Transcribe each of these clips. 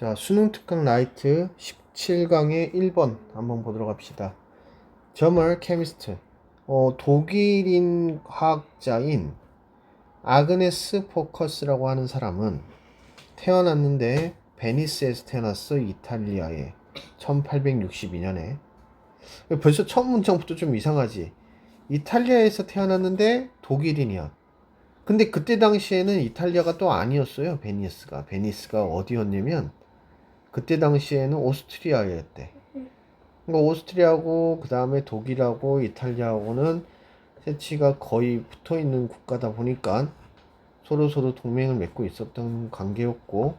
자, 수능 특강 라이트 17강의 1번 한번 보도록 합시다. 저멀 케미스트. 독일인 화학자인 아그네스 포커스라고 하는 사람은 태어났는데 베니스에서 태어났어. 이탈리아에 1862년에. 벌써 첫 문장부터 좀 이상하지. 이탈리아에서 태어났는데 독일인이야. 근데 그때 당시에는 이탈리아가 또 아니었어요. 베니스가 어디였냐면 그때 당시에는 오스트리아였대. 그러니까 오스트리아하고 그 다음에 독일하고 이탈리아하고는 세치가 거의 붙어 있는 국가다 보니까 서로 동맹을 맺고 있었던 관계였고,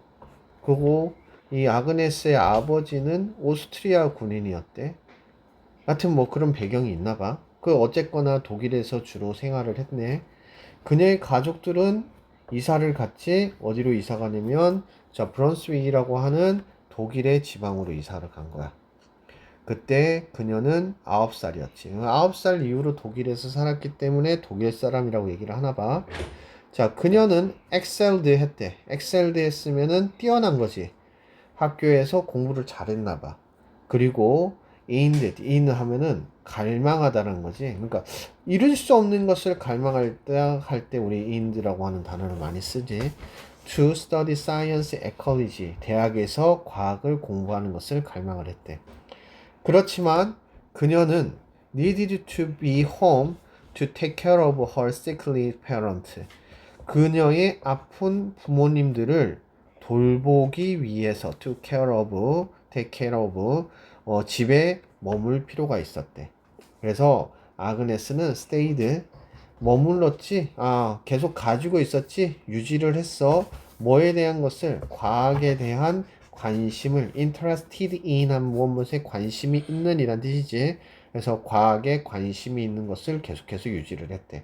그리고 이 아그네스의 아버지는 오스트리아 군인이었대. 하여튼 뭐 그런 배경이 있나 봐. 그 어쨌거나 독일에서 주로 생활을 했네. 그녀의 가족들은 이사를 갔지. 어디로 이사 가냐면 자 브런스윅이라고 하는 독일의 지방으로 이사를 간 거야. 그때 그녀는 9살이었지. 9살 이후로 독일에서 살았기 때문에 독일 사람이라고 얘기를 하나 봐. 자, 그녀는 excelled 했대. excelled 했으면은 뛰어난 거지. 학교에서 공부를 잘했나 봐. 그리고 in 하면은 갈망하다는 거지. 그러니까 이룰 수 없는 것을 갈망할 때 우리 in라고 하는 단어를 많이 쓰지. To study science ecology. 대학에서 과학을 공부하는 것을 갈망을 했대. 그렇지만 그녀는 needed to be home to take care of her sickly parent. 그녀의 아픈 부모님들을 돌보기 위해서 to care of, take care of 집에 머물 필요가 있었대. 그래서 아그네스는 stayed 머물렀지. 계속 가지고 있었지. 유지를 했어. 뭐에 대한 것을 과학에 대한 관심을 interested in 한 무엇에 관심이 있는 이란 뜻이지. 그래서 과학에 관심이 있는 것을 계속해서 유지를 했대.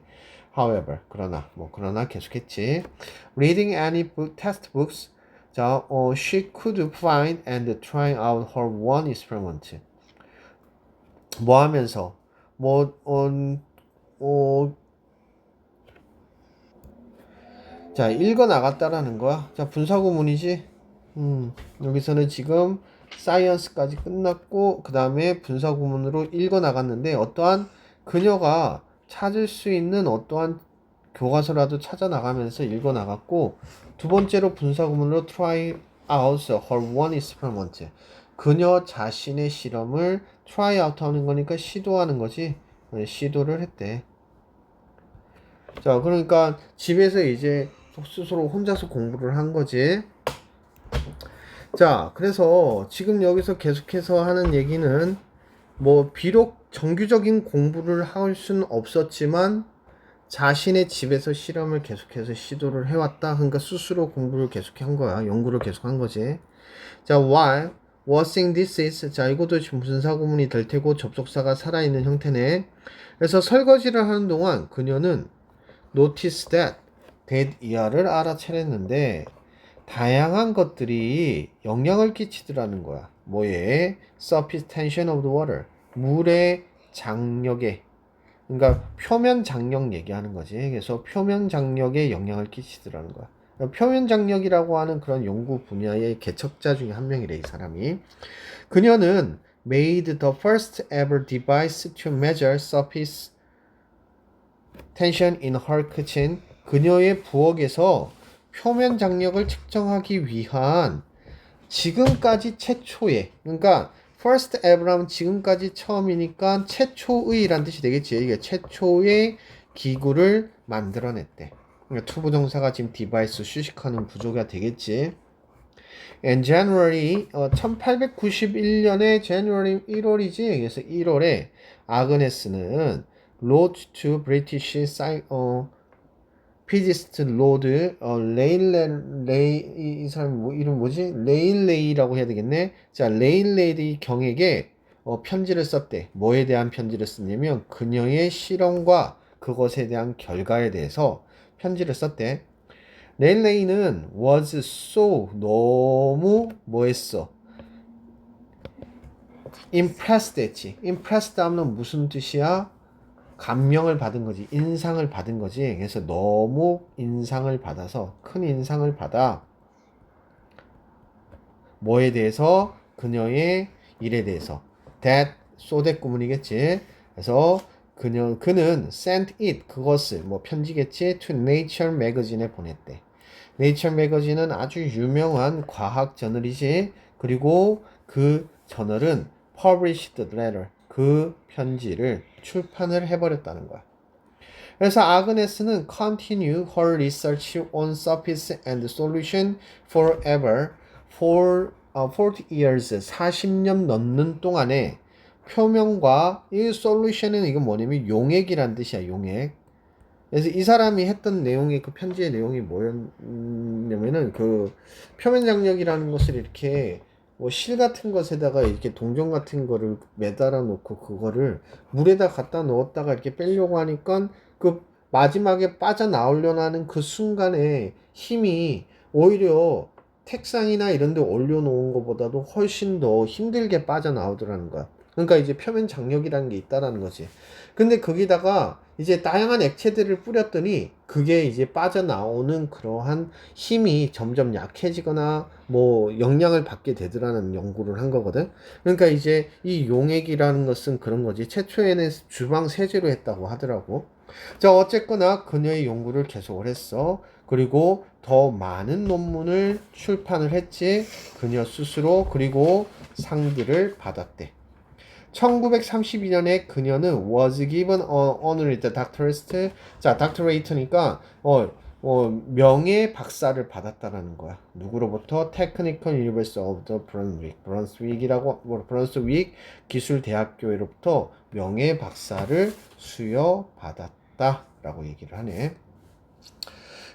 However, 그러나 계속했지. Reading any book, textbooks, 자, she could find and try out her one experiment. 뭐 하면서, 뭐, 자, 읽어 나갔다라는 거야. 자, 분사구문이지. 여기서는 지금 사이언스까지 끝났고, 그 다음에 분사구문으로 읽어 나갔는데, 어떠한 그녀가 찾을 수 있는 어떠한 교과서라도 찾아 나가면서 읽어 나갔고, 두 번째로 분사구문으로 try out her one experiment. 그녀 자신의 실험을 try out 하는 거니까 시도하는 거지. 시도를 했대. 자, 그러니까 집에서 이제 스스로 혼자서 공부를 한 거지. 자, 그래서 지금 여기서 계속해서 하는 얘기는 뭐 비록 정규적인 공부를 할 수는 없었지만 자신의 집에서 실험을 계속해서 시도를 해왔다. 그러니까 스스로 공부를 계속한 거야. 연구를 계속한 거지. 자, while watching this is, 자, 이것도 지금 무슨 사고문이 될 테고 접속사가 살아있는 형태네. 그래서 설거지를 하는 동안 그녀는 notice that 이하를 알아차렸는데 다양한 것들이 영향을 끼치더라는 거야. 뭐에? surface tension of the water. 물의 장력에. 그러니까 표면 장력 얘기하는 거지. 그래서 표면 장력에 영향을 끼치더라는 거야. 표면 장력이라고 하는 그런 연구 분야의 개척자 중에 한 명이래, 이 사람이. 그녀는 made the first ever device to measure surface tension in her kitchen. 그녀의 부엌에서 표면 장력을 측정하기 위한 지금까지 최초의, 그러니까 first ever하면 지금까지 처음이니까 최초의란 뜻이 되겠지. 이게 최초의 기구를 만들어냈대. 그러니까 투부정사가 지금 디바이스 수식하는 구조가 되겠지. And January 1891년에 January 1월이지. 그래서 1월에 아그네스는 wrote to British 피지스트 로드 레일레이 이 사람 뭐 이름 뭐지? 레일레이라고 해야 되겠네. 자, 레일레이 경에게 편지를 썼대. 뭐에 대한 편지를 썼냐면 그녀의 실험과 그것에 대한 결과에 대해서 편지를 썼대. 레일레이는 was so 너무 뭐했어? impressed 했지. impressed 하면 무슨 뜻이야? 감명을 받은 거지. 인상을 받은 거지. 그래서 너무 인상을 받아서 큰 인상을 받아 뭐에 대해서? 그녀의 일에 대해서. that, so that 구문이겠지. 그래서 그는 sent it, 그것을, 뭐 편지겠지, to Nature magazine에 보냈대. 네이처 매거진은 아주 유명한 과학 저널이지. 그리고 그 저널은 published the letter, 그 편지를 출판을 해버렸다는 거야. 그래서 아그네스는 continue her research on surface and solution forever for 40 years, 40년 넘는 동안에 표면과 이 solution은 이건 뭐냐면 용액이란 뜻이야, 용액. 그래서 이 사람이 했던 내용이 그 편지의 내용이 뭐였냐면은 그 표면 장력이라는 것을 이렇게 뭐 실 같은 것에다가 이렇게 동전 같은 거를 매달아 놓고 그거를 물에다 갖다 넣었다가 이렇게 빼려고 하니까 그 마지막에 빠져나오려는 하는 그 순간에 힘이 오히려 책상이나 이런 데 올려놓은 것보다도 훨씬 더 힘들게 빠져나오더라는 거야. 그러니까 이제 표면 장력이라는 게 있다라는 거지. 근데 거기다가 이제 다양한 액체들을 뿌렸더니 그게 이제 빠져나오는 그러한 힘이 점점 약해지거나 뭐 영향을 받게 되더라는 연구를 한 거거든. 그러니까 이제 이 용액이라는 것은 그런 거지. 최초에는 주방 세제로 했다고 하더라고. 자, 어쨌거나 그녀의 연구를 계속을 했어. 그리고 더 많은 논문을 출판을 했지. 그녀 스스로. 그리고 상들을 받았대. 1932년에 그녀는 was given an honorary doctorate. 자, doctorate니까 명예 박사를 받았다라는 거야. 누구로부터? Technical University of the Brunswick. 브런스윅이라고 브런스윅 기술대학교로부터 명예 박사를 수여받았다라고 얘기를 하네.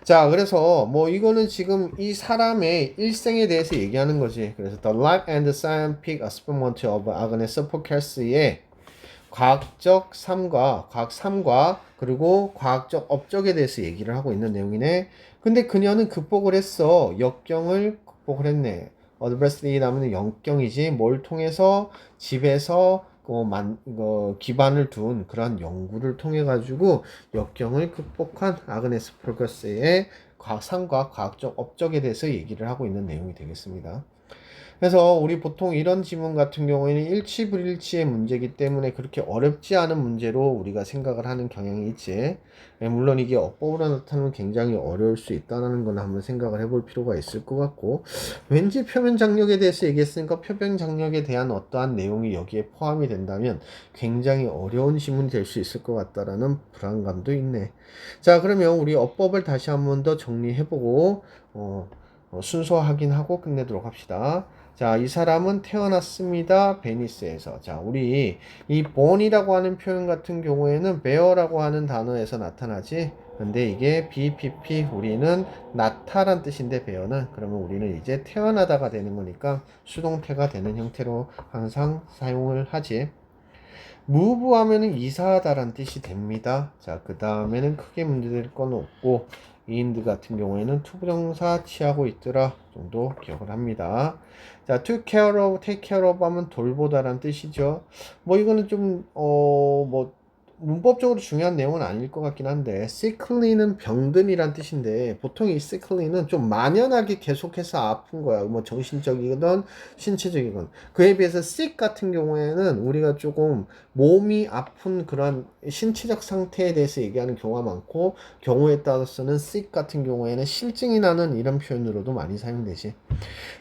자, 그래서 뭐 이거는 지금 이 사람의 일생에 대해서 얘기하는 거지. 그래서 The Life and Scientific Experiment of Agnes Pockers의 과학적 삶과 그리고 과학적 업적에 대해서 얘기를 하고 있는 내용이네. 근데 그녀는 극복을 했어. 역경을 극복을 했네. 어드버시티 하면 역경이지. 뭘 통해서? 집에서 기반을 둔 그런 연구를 통해 가지고 역경을 극복한 아그네스 폴커스의 삶과 과학적 업적에 대해서 얘기를 하고 있는 내용이 되겠습니다. 그래서 우리 보통 이런 지문 같은 경우에는 일치불일치의 문제이기 때문에 그렇게 어렵지 않은 문제로 우리가 생각을 하는 경향이 있지. 물론 이게 어법으로 나타나면 굉장히 어려울 수 있다는 건 한번 생각을 해볼 필요가 있을 것 같고, 왠지 표면 장력에 대해서 얘기했으니까 표면 장력에 대한 어떠한 내용이 여기에 포함이 된다면 굉장히 어려운 지문이 될 수 있을 것 같다라는 불안감도 있네. 자, 그러면 우리 어법을 다시 한번 더 정리해보고 순서 확인하고 끝내도록 합시다. 자, 이 사람은 태어났습니다. 베니스에서. 자, 우리 이 born이라고 하는 표현 같은 경우에는 bear라고 하는 단어에서 나타나지. 근데 이게 BPP 우리는 낳다란 뜻인데 bear는 그러면 우리는 이제 태어나다가 되는 거니까 수동태가 되는 형태로 항상 사용을 하지. move 하면은 이사하다란 뜻이 됩니다. 자, 그 다음에는 크게 문제될 건 없고 인드 같은 경우에는 투부정사 취하고 있더라 정도 기억을 합니다. 자, to care of, take care of 하면 돌보다란 뜻이죠. 뭐 이거는 좀 문법적으로 중요한 내용은 아닐 것 같긴 한데 sickly는 병든이란 뜻인데 보통 이 sickly는 좀 만연하게 계속해서 아픈 거야. 뭐 정신적이건 신체적이건. 그에 비해서 sick 같은 경우에는 우리가 조금 몸이 아픈 그런 신체적 상태에 대해서 얘기하는 경우가 많고 경우에 따라서는 sick 같은 경우에는 실증이 나는 이런 표현으로도 많이 사용되지.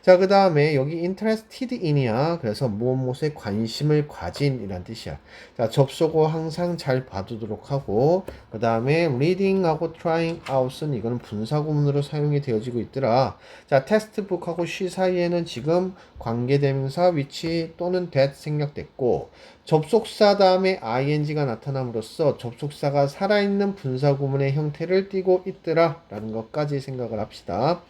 자, 그 다음에 여기 interested in이야. 그래서 무엇에 관심을 가진 이란 뜻이야. 자, 접속어 항상 잘 봐두도록 하고 그 다음에 reading하고 trying out은 이거는 분사구문으로 사용이 되어지고 있더라. 자, textbook하고 she 사이에는 지금 관계대명사 which 또는 that 생략됐고 접속사 다음에 ing가 나타남으로써 접속사가 살아있는 분사구문의 형태를 띠고 있더라 라는 것까지 생각을 합시다.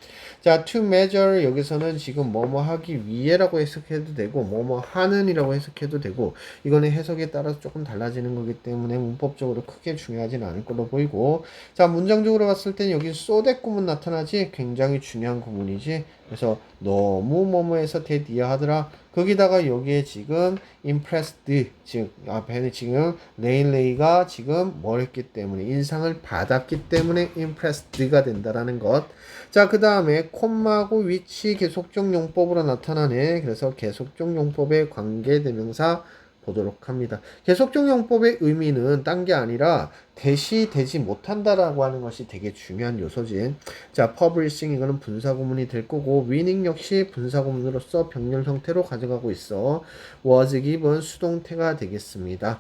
자, to measure 여기서는 지금 뭐뭐 하기 위해라고 해석해도 되고 뭐뭐 하는 이라고 해석해도 되고 이거는 해석에 따라서 조금 달라지는 거기 때문에 문법적으로 크게 중요하진 않을 걸로 보이고 자, 문장적으로 봤을 땐 여기 so that 구문 나타나지 굉장히 중요한 구문이지. 그래서 너무 뭐뭐해서 대디하더라. 거기다가 여기에 지금 impressed, 즉 앞에는 지금 레일레이가 지금 뭘 했기 때문에 인상을 받았기 때문에 impressed가 된다라는 것. 자, 그 다음에 콤마고 위치 계속적 용법으로 나타나네. 그래서 계속적 용법의 관계대명사 보도록 합니다. 계속적 용법의 의미는 딴 게 아니라 대시되지 못한다라고 하는 것이 되게 중요한 요소지. 자, publishing 이거는 분사구문이 될 거고 winning 역시 분사구문으로서 병렬 형태로 가져가고 있어. was given 수동태가 되겠습니다.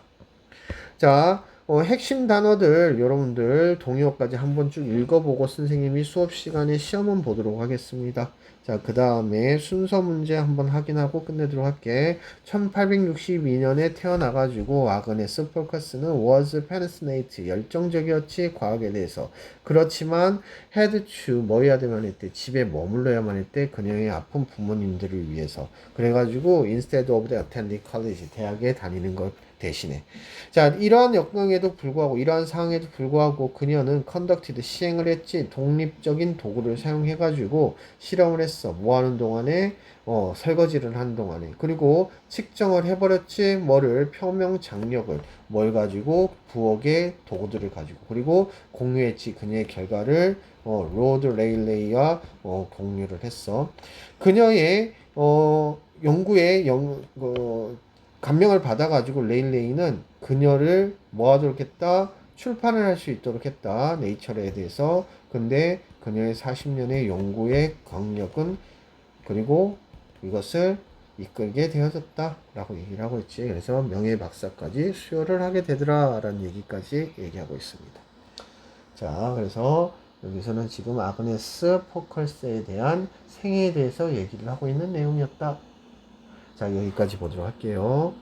자, 핵심 단어들 여러분들 동의어까지 한번 쭉 읽어보고 선생님이 수업 시간에 시험은 보도록 하겠습니다. 자, 그 다음에 순서 문제 한번 확인하고 끝내도록 할게. 1862년에 태어나가지고 아그네스 폴커스는 was passionate, 열정적이었지 과학에 대해서. 그렇지만 had to 뭐 해야 되만 했대, 집에 머물러야만 했대, 그녀의 아픈 부모님들을 위해서. 그래가지고 instead of the attending college, 대학에 다니는 것 대신에. 자, 이러한 역경에도 불구하고, 이러한 상황에도 불구하고 그녀는 conducted, 시행을 했지, 독립적인 도구를 사용해가지고 실험을 했어. 뭐 하는 동안에? 설거지를 하는 동안에. 그리고 측정을 해버렸지, 뭐를? 표명 장력을. 뭘 가지고? 부엌의 도구들을 가지고. 그리고 공유했지, 그녀의 결과를, 로드 레일레이와, 공유를 했어. 그녀의, 연구에, 감명을 받아가지고 레일레이는 그녀를 모아도록 했다. 출판을 할 수 있도록 했다. 네이처에 대해서. 근데 그녀의 40년의 연구의 강력은 그리고 이것을 이끌게 되어졌다 라고 얘기를 하고 있지. 그래서 명예박사까지 수여를 하게 되더라 라는 얘기까지 얘기하고 있습니다. 자, 그래서 여기서는 지금 아그네스 포컬스에 대한 생애에 대해서 얘기를 하고 있는 내용이었다. 자, 여기까지 보도록 할게요.